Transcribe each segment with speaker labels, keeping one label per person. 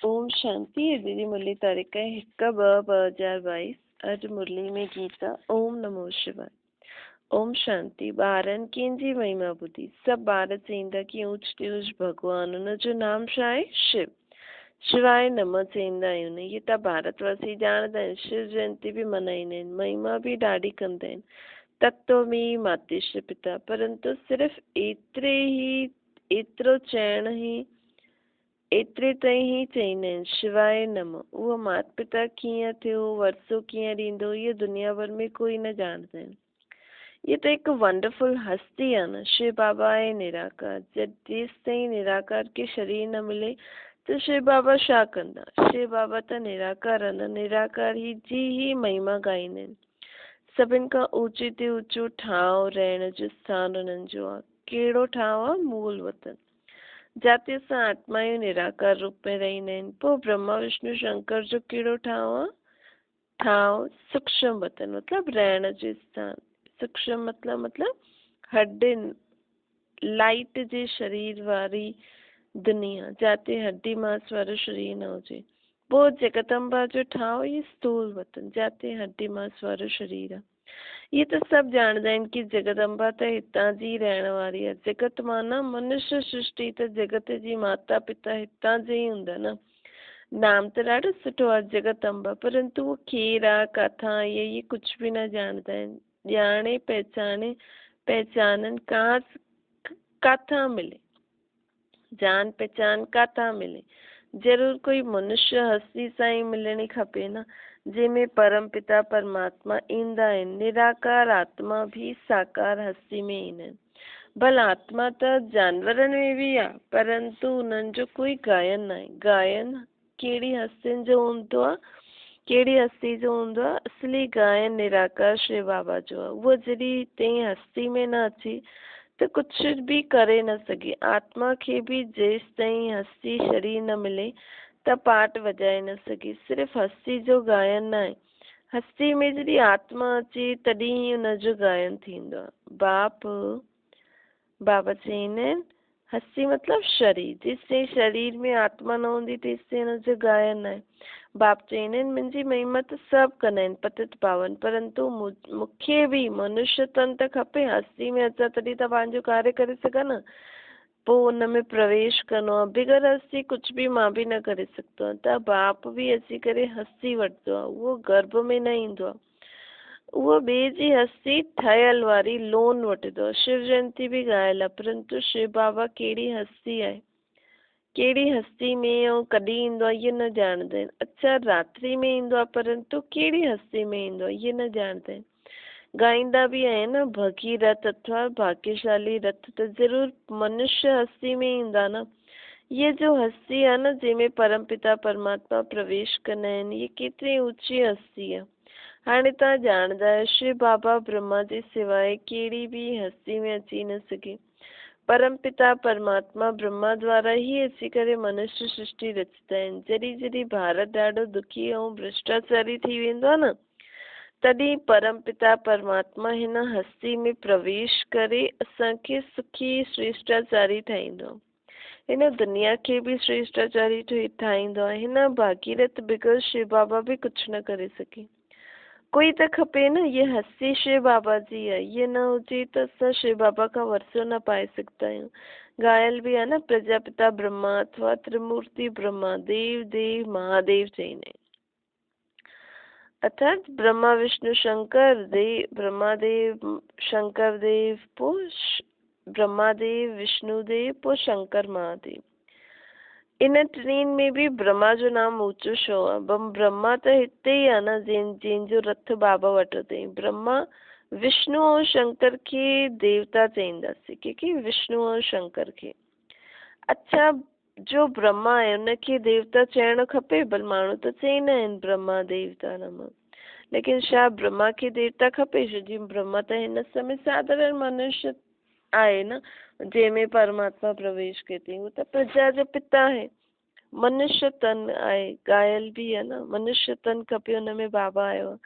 Speaker 1: ओम शांति है दीदी। मुरली तारीख है 1/2/2022। अज मुरली में गीता ओम नमो शिवाय। ओम शांति। ॿारनि कंहिंजी महिमा ॿुधी सभु ॿार चईंदा कि ऊच ऊच भॻवान उन जो नाम छा आहे? शिव। शिवाय नमः चईंदा आहियूं। इहे त भारतवासी ॼाणंदा आहिनि। शिव जयंती बि मल्हाईंदा आहिनि, महिमा बि ॾाढी कंदा आहिनि। तत्वमी मातेश्वर पिता, परंतु सिर्फ़ु एतिरो चइण ई एतिरे ताईं ई चईंदा आहिनि शिवाय नमः। उहो माता पिता कीअं थियो, वरसो कीअं ॾींदो, इहो दुनिया भर में कोई न ॼाणंदा आहिनि। ये तो एक वंडरफुल हस्ती है ना। शिव बाबा है निराकार। जब जिस ताईं निराकार के शरीर न मिले तो शिव बाबा छा कंदा? शिव बाबा तो निराकार है ना। निराकार ही जी ही महिमा गाईंदा आहिनि। सभिनि खां ऊचे ते ऊचो ठाव रहण जो स्थान उन्हनि जो आहे। कहिड़ो ठाव आहे? मूल वतन, जाते असां आत्मायूं निराकार रूप में रहंदा आहिनि। पोइ ब्रह्मा विष्णु शंकर जो कहिड़ो ठाव आहे? ठाव सूक्ष्म वतन, मतिलबु रहण जो स्थान। सूक्ष्म मतलब हड्डिन लाइट जे शरीर वारी दुनिया, जाते हड्डी मांस वारो शरीर न हुजे। पोइ जगदम्बा जो ठाव ई स्थूल वतन, जाते हड्डी मांस वारो शरीर आहे। ये तो सभु ॼाणंदा आहिनि कि जगदम्बा त हितां जी रहण वारी आहे। जगत माना मनुष्य सृष्टि, त जगत जी माता पिता हितां जे ई हूंदा न। नाम त ॾाढो सुठो आहे जगदम्बा, परंतु उहो केरु आहे, काथां आहे, इहे कुझु बि न ॼाणंदा आहिनि। ॼाणे पहचाननि काथां मिले, जान पहचान काथां मिले? ज़रूर कोई मनुष्य हस्ती सां ई मिलणी खपे न, जंहिंमें परम पिता परमात्मा ईंदा आहिनि। निराकार आत्मा भी साकार हस्ती में ईंदा आहिनि। भल आत्मा त जानवरनि में बि आहे, परंतु उन्हनि जो कोई गायन न आहे। गायन कहिड़ी हस्तियुनि जो हूंदो आहे? कहिड़ी हस्ती जो हूंदो आहे? असली गायन निराकार शिव बाबा जो आहे। उहो जॾहिं ताईं हस्ती में न अची त कुझु बि करे न सघे। आत्मा खे बि जेसि ताईं हस्ती शरीर न मिले त पाठ वॼाए न सघे। सिर्फ़ु हस्ती जो गायन न आहे। हस्ती में जॾहिं आत्मा अचे तॾहिं ई हुनजो गायन थींदो आहे। बाबा चईंदा आहिनि हस्ती मतिलबु शरीर। जेसि ताईं शरीर में आत्मा न हूंदी तेसि ताईं हुनजो गायन न आहे। बाप चईंदा आहिनि मुंहिंजी महिमा त सभु कंदा आहिनि पतित पावन, परंतु मूंखे बि मनुष्य तन त खपे। हस्ती में अचां तॾहिं त पंहिंजो कार्य करे सघां न। पोइ हुन में प्रवेश करिणो आहे। बिगर हस्ती कुझु बि मां बि न करे सघंदो आहियां। त बाप बि अची करे हस्ती वठंदो आहे, उहो गर्भ में न ईंदो आहे। उहो ॿिए जी हस्ती ठहियल वारी लोन वठंदो आहे। शिव जयंती बि ॻायल आहे, परंतु शिव बाबा कहिड़ी हस्ती आहे, कहिड़ी हस्ती में ऐं कॾहिं ईंदो आहे इहे न ॼाणंदा आहिनि। अच्छा रात्रि में ईंदो आहे, परंतु कहिड़ी हस्ती में ईंदो आहे इहे न ॼाणंदा आहिनि। गाईंदा बि आहिनि न भगीरथ अथवा भाग्यशाली रथ, त ज़रूरु मनुष्य हस्ती में ईंदा न। ये जो हस्ती आहे न जंहिंमें परम पिता परमात्मा प्रवेश कंदा आहिनि, इहे केतिरी ऊची हस्ती आहे। हाणे तव्हां ॼाणंदा आहियो शिव बाबा ब्रह्मा जे सवाइ कहिड़ी बि हस्ती में अची न सघे। परम पिता परमात्मा ब्रह्मा द्वारा ही अची करे मनुष्य सृष्टि रचंदा आहिनि। जॾहिं जॾहिं भारत ॾाढो दुखी ऐं भ्रष्टाचारी थी वेंदो आहे न, तॾहिं परम पिता परमात्मा हिन हस्ती में प्रवेश करे असांखे सुखी श्रेष्ठाचारी ठाहींदो आहे। हिन दुनिया खे बि श्रेष्ठाचारी ठाहींदो आहे। हिन भागीरथ बिगर शिव बाबा बि कुझु न करे सघे। कोई त खपे न। ये हस्ती शिव बाबा जी आहे, ये न हुजे त असां शिव बाबा खां वरसो न पाए सघंदा आहियूं। ॻायल बि आहे न प्रजापिता ब्रह्मा अथवा त्रिमूर्ति ब्रह्मा देव देव महादेव चईंदा आहिनि। अर्थात ब्रह्मा विष्णु शंकर देव, ब्रह्मादेव शंकर देव, पोइ ब्रह्मादेव विष्णुदेव, पोइ शंकर महादेव। इन टिनिनि में बि ब्रह्मा जो नाम ऊंचो छो आहे? ब्रह्मा त हिते ई आहे न जंहिंजो रथ बाबा वठो अथई। ब्रह्मा विष्णु ऐं शंकर खे देवता चईंदासीं, क्योंकि विष्णु ऐं शंकर खे। अच्छा जो ब्रह्मा आहे उनखे देवता चइणु खपे? भल माण्हू त चईंदा आहिनि ब्रह्मा देवता नमः, लेकिन छा ब्रह्मा खे देवता खपे? छो जी ब्रह्मा त हिन समय साधारण मनुष्य आहे न, जंहिंमें परमात्मा प्रवेश कयो अथई। उहो त प्रजा जो पिता आहे, मनुष्य तन आहे। गायल बि आहे न, मनुष्य तन खपे, हुन में बाबा आयो आहे।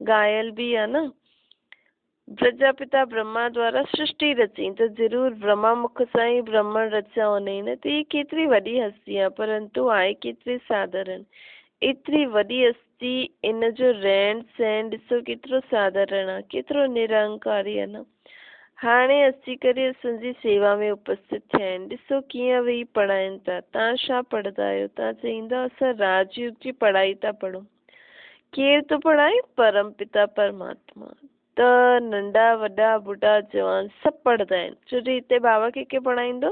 Speaker 1: गायल बि आहे न, प्रजापिता ब्रह्मा द्वारा सृष्टि रची तो जरूर ब्रह्मा मुख सां ही ब्रह्मण रचा हुनई न। तो ये केतरी वॾी हस्ती आहे, परंतु आहे केतरी साधारण। एतरी वॾी हस्ती, इन जो रहन सहन ॾिसो केतिरो साधारण आहे, केतिरो निरंकारी आहे न। हाणे अची करे असांजी सेवा में उपस्थित थिया आहिनि। ॾिसो कीअं वेही पढ़ाइनि था। तव्हां छा पढ़ंदा आहियो? तव्हां चईंदा असां राजयोग जी पढ़ाई था पढ़ूं। केरु थो पढ़ाए? परम पिता परमात्मा। त नंढा वॾा बुढ़ा जवान सभु पढ़ंदा आहिनि, छो जो हिते बाबा के पढ़ाईंदो?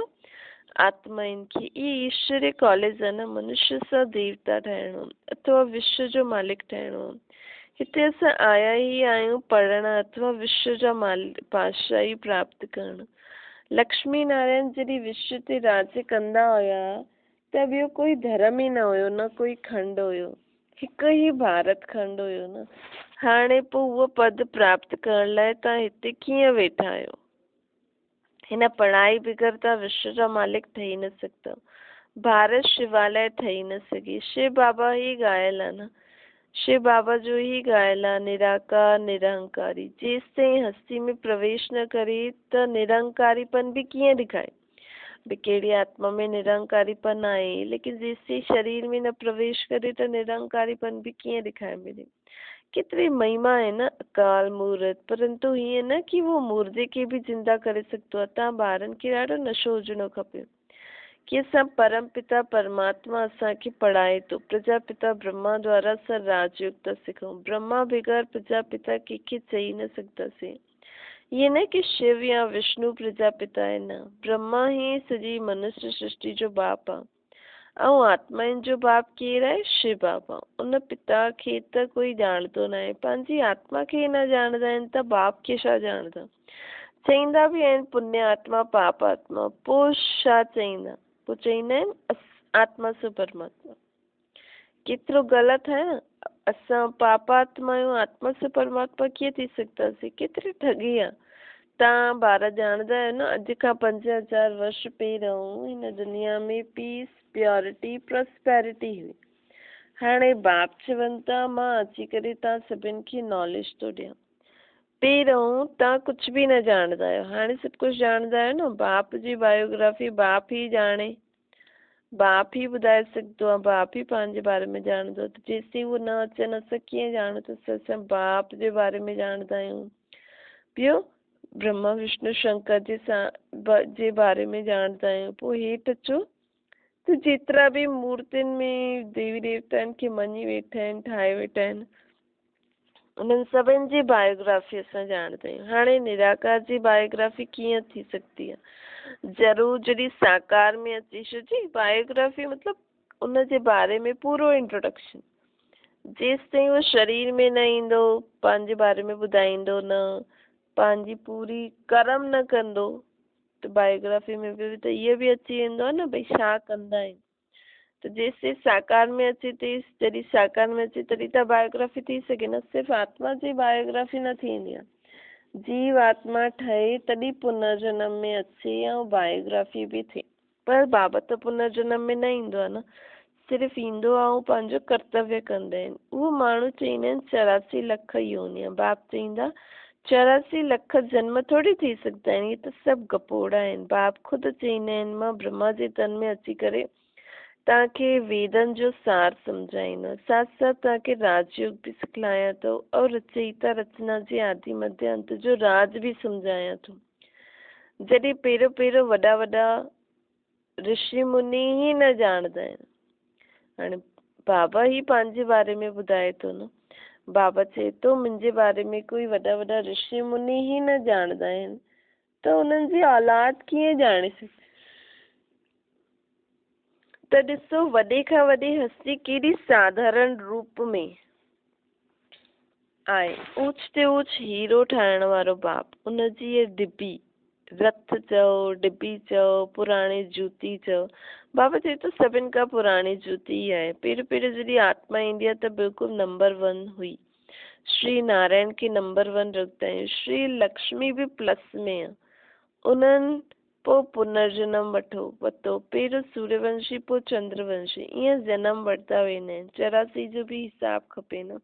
Speaker 1: आत्माइन खे। ये ईश्वरीय कॉलेज आहे न। मनुष्य सां देवता ठाहिणो अथवा विश्व जो मालिक ठहिणो। हिते असां आया ही आहियूं पढ़ण अथवा विश्व जा पातशाही प्राप्त करण। लक्ष्मी नारायण जॾहिं विश्व ते राज्य कंदा हुया त ॿियो कोई धर्म ई न हुयो, न कोई खंड हुयो, हिकु ही भारत खंड हुयो न। हाणे पोइ उहो पद प्राप्त करण लाइ तव्हां हिते कीअं वेठा आहियो? हिन पढ़ाई बगैर तव्हां विश्व जा मालिक ठही न सघंदा। भारत शिवालय ठही न सघे। शिव बाबा ही ॻायल आहे न। शिव बाबा जो ही ॻायल आहे, निराकार निरंकारी। जेसि ताईं हस्ती में प्रवेश न करे त निरंकारीपन बि कीअं ॾेखारे? भी कहिड़ी आत्मा में निरंकारीपन आहे, लेकिन जेसि ताईं शरीर में न प्रवेश करे त निरंकारीपन बि कीअं ॾेखारे मिले? केतिरी महिमा है न अकाल मूर्त। परंतु हीअं न कि वो मुर्दे के भी जिंदा करे सघंदो आहे। तव्हां ॿारनि खे ॾाढो नशो हुजणो खपे कि असां परम पिता परमात्मा असांखे पढ़ाए थो। प्रजापिता ब्रह्मा द्वारा असां राजयोग था सिखूं। ब्रह्मा बगैर प्रजापिता कंहिंखे चई न सघंदासीं। ये न कि शिव या विष्णु प्रजापिता है न, ब्रह्मा ही सॼी मनुष्य सृष्टि जो बाप आहे। ऐं आत्माउनि जो बाप केरु आहे? शिव बाबा। उन पिता खे त कोई ॼाणंदो न आहे। पंहिंजी आत्मा खे न ॼाणंदा आहिनि त बाप खे छा ॼाणंदा? चईंदा बि आहिनि पुण्य आत्मा पाप आत्मा। पोइ छा चईंदा? पोइ चईंदा आहिनि आत्मा सो परमात्मा। केतिरो ग़लति आहे न। असां पाप आत्मा आहियूं, आत्मा से परमात्मा कीअं थी सघंदासीं? केतिरी ठगी आहे। तव्हां ॿार ॼाणंदा आहियो न, अॼु खां 5000 वर्ष पहिरियों हिन दुनिया में पीस प्योरिटी प्रॉस्पेरिटी हुई। हाणे बाप चवनि था मां अची करे तव्हां सभिनि खे नॉलेज थो ॾियां। पहिरियों तव्हां कुझु बि न ॼाणंदा आहियो, हाणे सभु कुझु ॼाणंदा आहियो न। बाप जी बायोग्राफी बाप ही ॼाणे, बाप ही ॿुधाए सघंदो आहे, बाप ही पंहिंजे बारे में ॼाणंदो। त जेसिताईं उहो न अचनि असां कीअं ॼाणूं? त असां बाप जे बारे में ॼाणंदा आहियूं। ॿियो ब्रह्मा विष्णु शंकर जे बारे में ॼाणंदा आहियूं। पोइ हेठि अचो त जेतिरा बि मूर्तियुनि में देवी देवताउनि खे मञी वेठा आहिनि, ठाहे वेठा आहिनि, उन्हनि सभिनि जी बायोग्राफी असां ॼाणंदा आहियूं। हाणे निराकार जी बायोग्राफी कीअं थी सघंदी आहे? ज़रूरु जॾहिं साकार में अची छॾी बायोग्राफी, मतिलबु उन जे बारे में पूरो इंट्रोडक्शन। जेसि ताईं उहो शरीर में न ईंदो पंहिंजे बारे में ॿुधाईंदो न, पंहिंजी पूरी कर्म न कंदो, त बायोग्राफी में बि त इहो बि अची वेंदो आहे न भई छा कंदा आहिनि। त जेसि साकार में अचे तेसि, जॾहिं साकार में अचे तॾहिं त बायोग्राफी थी सघे न। सिर्फ़ु आत्मा जी बायोग्राफी न थींदी आहे। जीव आत्मा ठहे तॾहिं पुनर्जन्म में अचे ऐं बायोग्राफी बि थिए। पर बाबा त पुनर्जन्म में न ईंदो आहे न, सिर्फ़ु ईंदो आहे ऐं पंहिंजो कर्तव्य कंदा आहिनि। उहो माण्हू चईंदा आहिनि 84 लख योनि। बाप चईंदा 84 लख जन्म थोड़ी थी सघंदा आहिनि, इहे त सभु गपोड़ा आहिनि। बाप ख़ुदि चईंदा आहिनि मां ब्रह्मा जे तन में अची करे तव्हांखे वेदनि जो सार सम्झाईंदो, साथ साथ तव्हांखे राजयोग बि सिखलायां थो और रचयिता रचना जे आदि मध्य अंत जो राज बि सम्झायां थो। जॾहिं पहिरियों पहिरियों वॾा वॾा ऋषि मुनि ही न ॼाणंदा आहिनि। हाणे बाबा ही पंहिंजे बारे में ॿुधाए थो न। बाबा चए थो मुंहिंजे बारे में कोई वॾा वॾा ऋषि मुनि ही न ॼाणंदा आहिनि त उन्हनि जी औलाद कीअं ॼाणे सघे? त ॾिसो वॾे खां वॾी हस्ती केॾी साधारण रूप में आहे। ऊच ते ऊच हीरो ठाहिण वारो बाप, उनजी ये डिबी, रथ चओ डिबी चओ पुराणी जूती चओ, बाबा चए थो सभिनि खां पुराणी जूती ई आहे। पहिरियों पहिरियों जॾहिं आत्मा ईंदी आहे त बिल्कुलु नंबर 1 हुई। श्री नारायण खे नंबर 1 रखंदा आहियूं। श्री लक्ष्मी बि प्लस में आहे। उन्हनि पोइ पुनर्जन्म वरितो, पहिरियों सूर्यवंशी पोइ चंद्रवंशी, ईअं जनम वठंदा वेंदा आहिनि। 84 जो बि हिसाबु खपे न।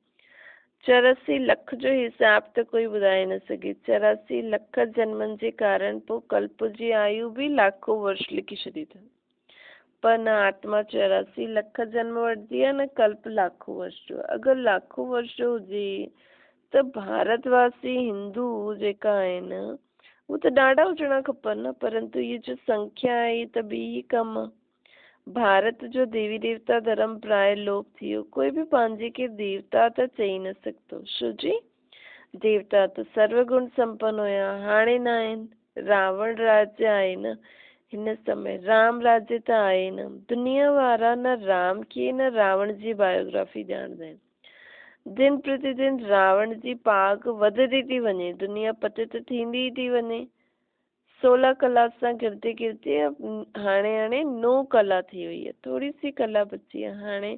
Speaker 1: 84 लख जो हिसाब त कोई ॿुधाए न सघे। 84 लख जन्मनि जे कारण पोइ कल्प जी आयु भी लाखों वर्ष लिखी छॾी अथनि, पर न आत्मा 84 लख जन्म वठंदी आहे न कल्प लाखों वर्ष जो। अगरि लाखों वर्ष जो हुजे त भारतवासी हिंदू जेका आहिनि वो त ॾाढा हुजणा खपनि न, परंतु ये जो संख्या आहे ये त ॿी ही कम आहे। भारत जो देवी देवता धर्म प्राय लोप थी वियो। कोई भी पंहिंजे खे देवता त चई न सघंदो, छो जी देवता त सर्वगुण संपन्न हुया, हाणे न आहिनि। रावण राज्य आहे न हिन समय, राम राज्य त आहे न। दुनिया वारा न राम खे न रावण जी बायोग्राफी ॼाणदा आहिनि। दिन प्रतिदिन रावण जी पाग वधदी थी वञे, दुनिया पतित थींदी थी वञे। 16 कला सां गिरते गिरते हाणे हाणे 9 कला थी वई है, थोड़ी सी कला बची है। हाणे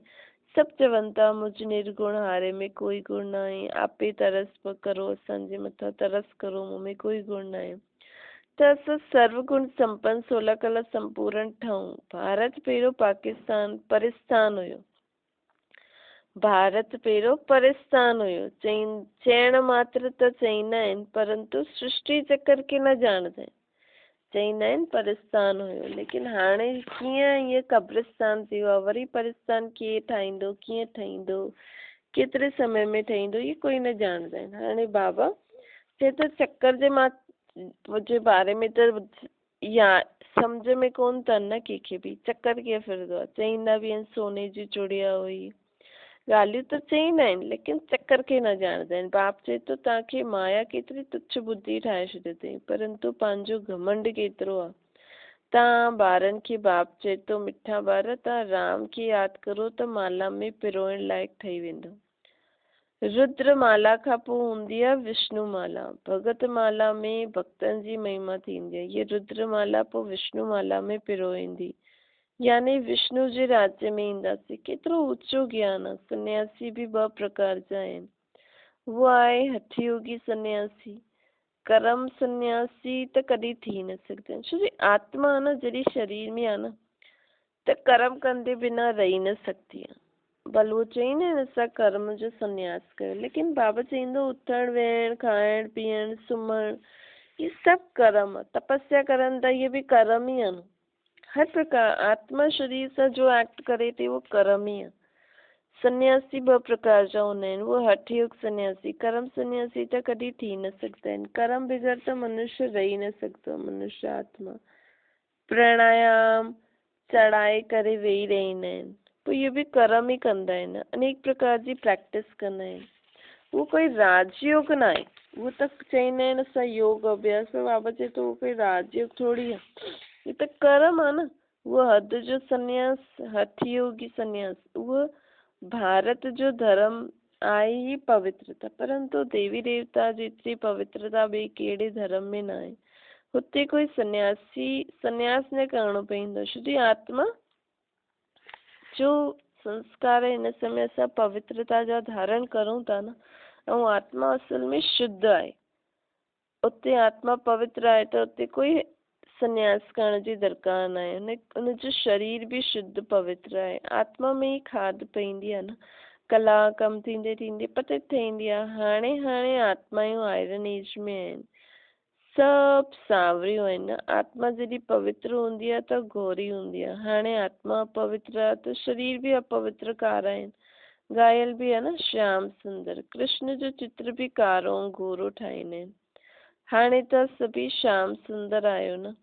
Speaker 1: सब चवनि था मुझ निर्गुण हारे में कोई गुण ना है, आपे तरस करो, असांजे मथां तरस करो, मूं में कोई गुण ना है। त असां सर्वगुण संपन्न 16 कला संपूर्ण ठहूं। भारत पहिरियों पाकिस्तान परिस्तान हुयो, भारत पहिरियों परिस्तान हुयो। चइण मात्र त चईंदा आहिनि, परंतु सृष्टि चक्कर खे न ॼाणदा आहिनि। चईंदा आहिनि परिस्तान हुयो, लेकिन हाणे कीअं ईअं कब्रिस्तान थी वियो आहे। वरी परिस्तान कीअं ठाहींदो, कीअं ठहींदो, केतिरे समय में ठहींदो, ये कोई न ॼाणदा आहिनि। हाणे बाबा चए त चक्कर जे बारे में त या सम्झ में कोन अथनि न कंहिंखे बि, चक्कर कीअं फिरंदो आहे। चईंदा बि आहिनि सोने जी चुड़िया हुई, ॻाल्हियूं त चईंदा आहिनि, लेकिन चक्कर खे न ॼाणदा आहिनि। बाप चए थो तव्हांखे माया केतिरी तुच्छ बुद्धि ठाहे छॾियो अथई, परंतु पंहिंजो घमंड केतिरो आहे। तव्हां ॿारनि खे बाप चए थो मिठा ॿार तव्हां राम खे यादि करो त माला में पिरोइण लाइक़ु ठही वेंदो। रुद्र माला खां पोइ हूंदी आहे विष्णु माला। भगत माला में भक्तनि जी महिमा थींदी आहे, ये रुद्र माला पोइ विष्णु माला में पिरोईंदी, यानी विष्णु जे राज्य में ईंदासीं। केतिरो ऊंचो ज्ञान आहे। सन्यासी भी 2 प्रकार जा आहिनि। वो आहे हठयोगी सन्यासी, कर्म सन्यासी त कॾहिं थी न सघंदा आहिनि, छो जी आत्मा आहे न जॾहिं शरीर में आहे न त कर्म कंदे बिना रही न सघंदी आहे। भले वो चईंदा आहिनि असां कर्म जो संन्यास कयो, लेकिन बाबा चईंदो उथण वेहण खाइण पीअण सुम्हण ये सभु कर्म आहे। तपस्या करनि था ये भी कर्म ही आहे न। हर प्रकार आत्मा शरीर सां जो एक्ट करे थी वो कर्म ही आहे। सन्यासी 2 प्रकार जा हूंदा आहिनि, वो हठयोग सन्यासी, कर्म सन्यासी त कॾहिं थी न सघंदा आहिनि। कर्म बगैर त मनुष्य रही न सघंदो। मनुष्य आत्मा प्राणायाम चढ़ाए करे वेही रहंदा आहिनि, पोइ इहो बि कर्म ई कंदा आहिनि। अनेक प्रकार जी प्रैक्टिस कंदा आहिनि। वो कोई राजयोग न आहे, वो त चईंदा आहिनि असां योग अभ्यास, बाबा चए थो वो कोई राजयोग थोड़ी आहे, ये त कर्म आहे न। वो हद जो सन्यास, हठयोगी सन्यास, उहो भारत जो धर्म आहे ही पवित्रता, परंतु देवी देवता जेतिरी पवित्रता ॿिए कहिड़े धर्म में न आहे। हुते कोई सन्यास न करणो पवंदो, शुद्ध आत्मा जो संस्कार हिन समय असां पवित्रता जा धारण करूं था न, ऐं आत्मा असल में शुद्ध आहे। उते आत्मा पवित्र आहे त उते कोई सन्यास करण जी दरकार न आहे। उनजो शरीर भी शुद्ध पवित्र आहे। आत्मा में ही खाद पईंदी आहे न, कला कम थींदे थींदे पतित थींदी आहे। हाणे हाणे आत्मायूं आयरन एज में आहिनि, सभु सावरियूं आहिनि। आत्मा जॾहिं पवित्र हूंदी आहे त गौरी हूंदी आहे। हाणे आत्मा अपवित्र आहे त शरीर भी अपवित्र कारा आहिनि। घायल भी आहे न श्याम सुंदर, कृष्ण जो चित्र भी कारो ऐं गोरो ठाहींदा आहिनि। हाणे त सभी श्याम सुंदर आहियो न,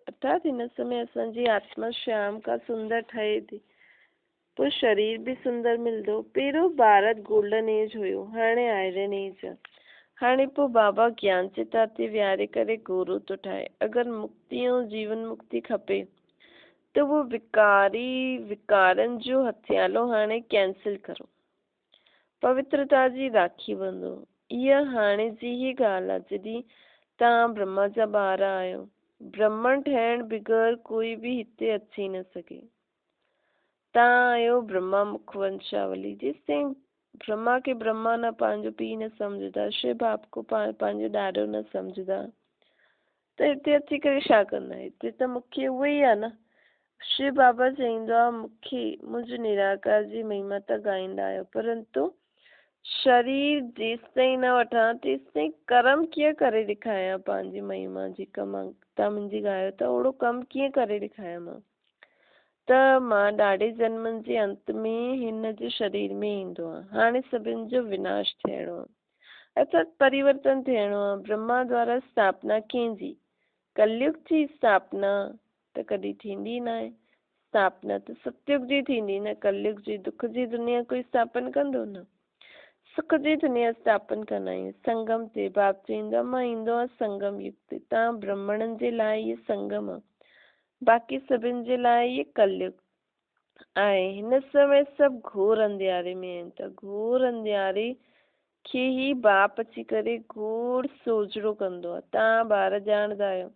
Speaker 1: अर्थात हिन समय असांजी आत्मा श्याम का सुंदर ठहे थी, पोइ शरीर भी सुंदर मिलंदो। पहिरियों भारत गोल्डन एज हुयो, हाणे आयरन एज आहे। हाणे पोइ बाबा ज्ञान चिता ते विहारे करे गोरो थो ठाहे। अगरि मुक्ति ऐं जीवन मुक्ति खपे त वो विकारनि जो हथियालो हाणे कैंसिल करो, पवित्रता जी राखी बंधो। इहा हाणे जी ही ॻाल्हि आहे। जॾहिं तव्हां ब्रह्मा जा ॿार आहियो, ब्राह्मण ठहण बग़ैर कोई भी हिते अची न सघे। तव्हां आहियो ब्रह्मा मुख वंशावली। जेसिताईं ब्रह्मा खे ब्रह्मा न पंहिंजो पीउ न सम्झदा, शिव बाप को पंहिंजो ॾाॾो न सम्झदा, त हिते अची करे छा कंदा? हिते त मूंखे उहो ई आहे न। शिव बाबा चईंदो आहे मूंखे मुंहिंजो निराकार जी महिमा त ॻाईंदा आहियो, परंतु शरीर जेसिताईं न वठां तेसिताईं कर्म कीअं करे ॾेखारियां पंहिंजी महिमा जी। कम तव्हां मुंहिंजी ॻाल्हि त ओड़ो कमु कीअं करे ॾेखारियां मां। त मां ॾाढे जन्मनि जे अंत में हिन जे शरीर में ईंदो आहे। हाणे सभिनि जो विनाश थियणो आहे अर्थात परिवर्तन थियणो आहे। ब्रह्मा द्वारा स्थापना कंहिंजी, कलयुग जी स्थापना त कॾहिं थींदी न आहे। स्थापना त सतयुग जी थींदी न, कलयुग जी दुख जी दुनिया कोई स्थापन कंदो न, सुख जी दुनिया स्थापन कंदा आहियूं। संगम ते बाप चईंदो आहे मां ईंदो आहे संगम युग ते। तव्हां ब्राह्मणनि जे लाइ इहे संगम आहे, बाक़ी सभिनि जे लाइ इहे कलयुग आहे। हिन समय सभु घोर अंधियारे में आहिनि त घोर अंधियारे खे ई बाप अची करे घोर सोजरो कंदो आहे। तव्हां ॿार ॼाणदा आहियो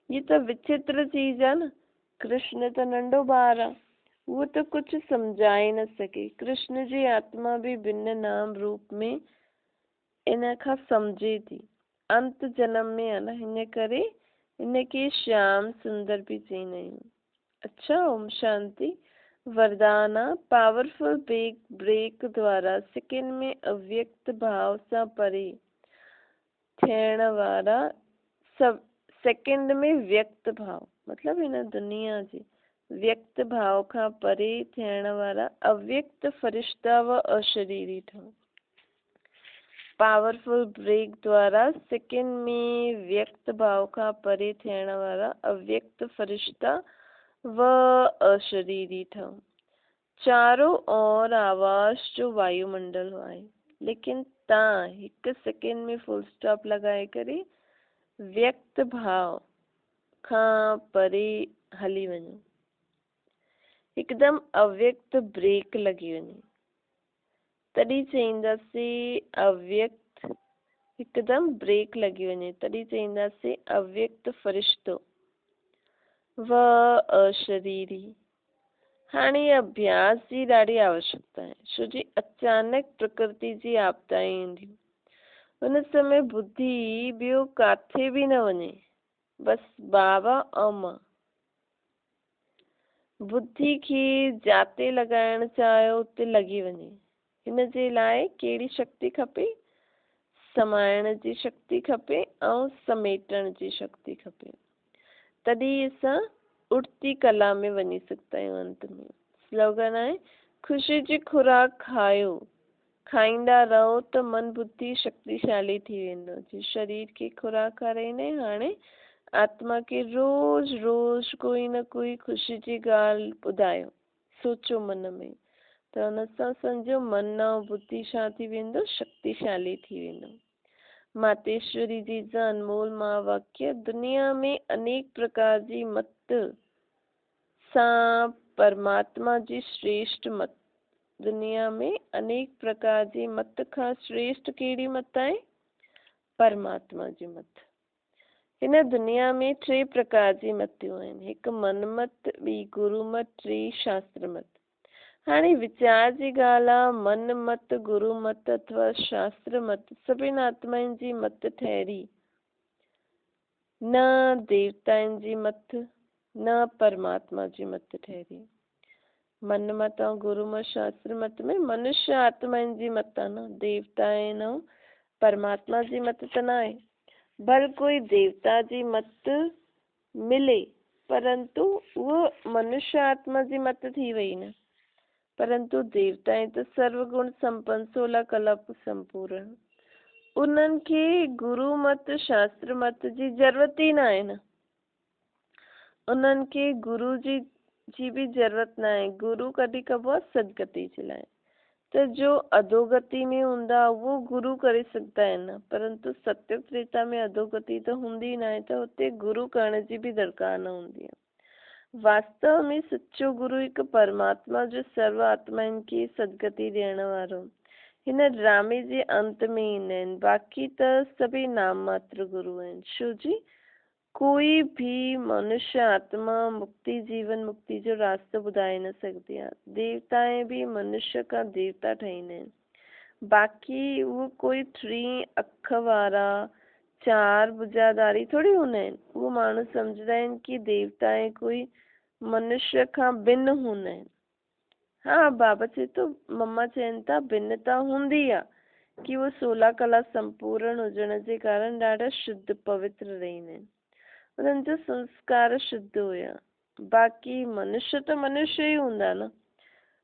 Speaker 1: हीअ त विचित्र चीज आहे न। कृष्ण त नंढो ॿार आहे, उहो त कुझु सम्झाए न सके। कृष्ण जी आत्मा बि भिन्न नाम रूप में इन खां सम्झे थी, अंत जन्म में आहे न, हिन करे इनखे श्याम सुंदर बि चईंदा आहियूं। अच्छा, ओम शांति। वरदान पावरफुल ब्रेक द्वारा सेकंड में अव्यक्त भाव सां परे थियण वारा सब सेकंड में व्यक्त भाव मतलब हिन दुनिया जे व्यक्त भाव खां परे थियण वारा अव्यक्त फरिश्ता व अशरीरी ठहूं। पावरफुल ब्रेक द्वारा सेकंड में व्यक्त भाव खां परे थियण वारा अव्यक्त फरिश्ता व अशरीरी ठहूं। चारों ओर आवास जो वायुमंडल आहे, लेकिन तव्हां हिकु सेकंड में फुल स्टॉप लॻाए करे व्यक्त भाव खां परे हली वञो। हिकदमि अव्यक्त ब्रेक लॻी वञे तॾहिं चईंदासीं अव्यक्त, हिकदमि ब्रेक लॻी वञे तॾहिं चईंदासीं अव्यक्त फरिश्तो व अशरीरी। हाणे अभ्यास जी ॾाढी आवश्यकता आहे, छो जी अचानक प्रकृति जी आपदाएं ईंदियूं, उन समय बुद्धि ॿियो काथे बि न वञे, बसि बाबा ऐं मां। बुद्धि खे जाते लॻाइण चाहियो उते लॻी वञे। हिन जे लाइ कहिड़ी शक्ति खपे? समाइण जी शक्ति खपे ऐं समेटण जी शक्ति खपे। तॾहिं असां उठती कला में वञी सघंदा आहियूं। अंत में स्लोगन आहे ख़ुशी जी खुराक खायो, खाईंदा रहो त मन बुद्धि शक्तिशाली थी वेंदो। जी शरीर खे खुराक खाराईंदे हाणे आत्मा खे रोज रोज कोई न कोई ख़ुशी जी ॻाल्हि ॿुधायो, सोचो मन में, त हुन सां सम्झो मन ऐं बुद्धि छा थी वेंदो? शक्तिशाली थी वेंदो। मातेश्वरी जी जा अनमोल महावाक्य दुनिया में अनेक प्रकार जी मत सां परमात्मा जी श्रेष्ठ मत। दुनिया में अनेक प्रकार जी मत खां श्रेष्ठ कहिड़ी मत आहे? परमात्मा जी मत। हिन दुनिया में 3 प्रकार जी मतियूं आहिनि, हिकु मन मत, ॿी गुरु मत, टी शास्त्र मत। हाणे वीचार जी ॻाल्हि आहे, मन मत, गुरु मत अथवा शास्त्र मत सभिनि आत्माउनि जी मत ठहरी, न देवताउनि जी मत न परमात्मा जी मत ठहरी। मन मत ऐं गुरु मत शास्त्र मत में मनुष्य आत्माउनि जी मत आहे न, देवता आहिनि ऐं परमात्मा जी मत त न आहे। भल कोई देवता जी मत मिले परंतु उहो मनुष्य आत्मा जी मत थी वई न, परंतु देवताएं त सर्वगुण संपन्न 16 कला संपूर्ण, उन्हनि खे गुरु मत शास्त्र मत जी ज़रूरत ई न आहे न। उन्हनि खे गुरु जी भी ज़रूरत न आहे। गुरु कॾहिं कबो आहे? सदगति जे लाइ। त जो अधोगति में हूंदा उहो गुरु करे सघंदा आहिनि न, परंतु सत्युग त्रेता में अधोगति त हूंदी न आहे, त हुते गुरु करण जी बि दरकार न हूंदी आहे। वास्तव में सच्चो गुरु हिकु परमात्मा जो सर्व आत्माउनि खे सदगति ॾियण वारो हिन ड्रामे जे अंत में ईंदा आहिनि। बाक़ी त सभई नाम मात्र गुरु आहिनि, छो जी कोई भी मनुष्य आत्मा मुक्ति जीवन मुक्ति जो रास्तो ॿुधाए न सघंदी आहे। देवताएं भी मनुष्य का देवता ठाहींदा आहिनि, बाक़ी उहो कोई 3 अख वारा 4 भुजाधारी थोड़ी हूंदा आहिनि। उहो माण्हू सम्झंदा आहिनि कि देवताएं कोई मनुष्य खां भिन्न हूंदा आहिनि। हा, बाबा चए थो, मम्मा चवनि था भिन्नता हूंदी आहे, कि वो 16 कला संपूर्ण हुजण जे कारण ॾाढा शुद्ध पवित्र रहंदा आहिनि। उन्हनि जो संस्कार शुद्ध हुया। बाक़ी मनुष्य त मनुष्य ई हूंदा न।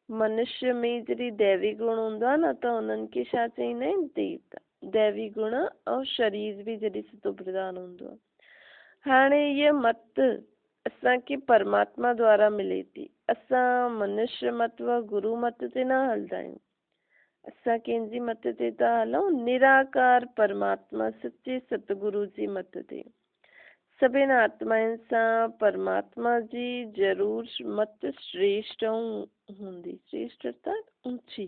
Speaker 1: मनुष्य में जॾहिं दैवी गुण हूंदो आहे न, त उन्हनि खे छा चईंदा आहिनि? देवता। दैवी गुण ऐं शरीर बि जॾहिं सिधो प्रधान हूंदो आहे। हाणे इहा मत असांखे परमात्मा द्वारा मिले थी। असां मनुष्य मत व गुरु मत ते न हलंदा आहियूं। असां कंहिंजी मत ते था हलूं? निराकार परमात्मा सचे सतगुरु जी मत ते। सभिनि आत्माउनि सां परमात्मा जी ज़रूरु मत श्रेष्ठ हूंदी। श्रेष्ठ अर्थात ऊंची।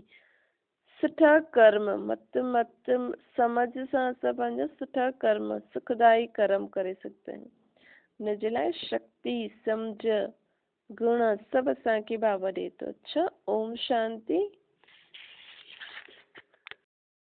Speaker 1: सुठा कर्म मत समझ सां असां पंहिंजा सुठा कर्म सुखदाई कर्म करे सघंदा आहियूं। हुन जे लाइ शक्ति सम्झ गुण सभु असांखे बाबा ॾिए थो। अच्छा, ओम शांति।